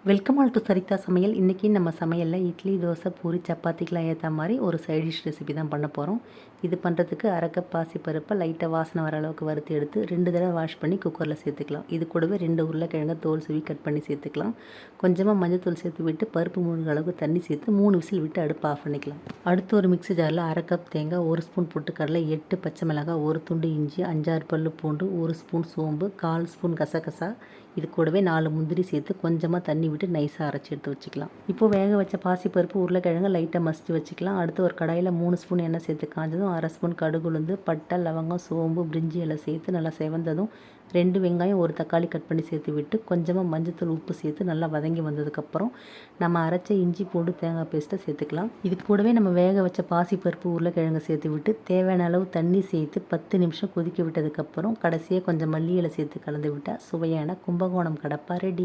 Welcome all to சரிதா சமையல். இன்றைக்கி நம்ம சமையலில் இட்லி, தோசை, பூரி, சப்பாத்திக்கெலாம் ஏற்ற மாதிரி ஒரு சைட் டிஷ் ரெசிபி தான் பண்ண போகிறோம். இது பண்ணுறதுக்கு அரை கப் பாசிப்பருப்பை லைட்டாக வாசனை வர அளவுக்கு வறுத்து எடுத்து 2 தடவை வாஷ் பண்ணி குக்கரில் சேர்த்துக்கலாம். இது கூடவே 2 உருளைக்கிழங்கை தோல் சீவி கட் பண்ணி சேர்த்துக்கலாம். கொஞ்சமாக மஞ்சத்தூள் சேர்த்து விட்டு பருப்பு மூழ்கிற அளவுக்கு தண்ணி சேர்த்து 3 விசில் விட்டு அடுப்பு ஆஃப் பண்ணிக்கலாம். அடுத்து ஒரு மிக்ஸி ஜாரில் அரை கப் தேங்காய், 1 ஸ்பூன் பொட்டுக்கடலை, 8 பச்சை மிளகாய், 1 துண்டு இஞ்சி, 5-6 பல்லு பூண்டு, 1 ஸ்பூன் சோம்பு, 1/4 ஸ்பூன் கசகசா, இது கூடவே 4 முந்திரி சேர்த்து கொஞ்சமாக தண்ணி விட்டு நைஸாக அரைச்சி எடுத்து வச்சுக்கலாம். இப்போது வேக வச்ச பாசிப்பருப்பு, உருளைக்கிழங்கு லைட்டாக மசித்து வச்சுக்கலாம். அடுத்து ஒரு கடாயில் 3 ஸ்பூன் எண்ணெய் சேர்த்து காஞ்சதும் 1/2 ஸ்பூன் கடுகு, உளுந்து, பட்டை, லவங்கம், சோம்பு, பிரிஞ்சி எல்லாம் சேர்த்து நல்லா செவந்ததும் 2 வெங்காயம், 1 தக்காளி கட் பண்ணி சேர்த்து விட்டு கொஞ்சமாக மஞ்சத்தூள், உப்பு சேர்த்து நல்லா வதங்கி வந்ததுக்கப்புறம் நம்ம அரைச்ச இஞ்சி பூண்டு தேங்காய் பேஸ்ட்டை சேர்த்துக்கலாம். இது கூடவே நம்ம வேக வச்ச பாசிப்பருப்பு, உருளைக்கிழங்கு சேர்த்து விட்டு தேவையான அளவு தண்ணி சேர்த்து 10 நிமிஷம் கொதிக்க விட்டதுக்கப்புறம் கடைசியாக கொஞ்சம் மல்லி இலை சேர்த்து கலந்து விட்டால் சுவையான கும்பகோணம் கடப்பா ரெடி.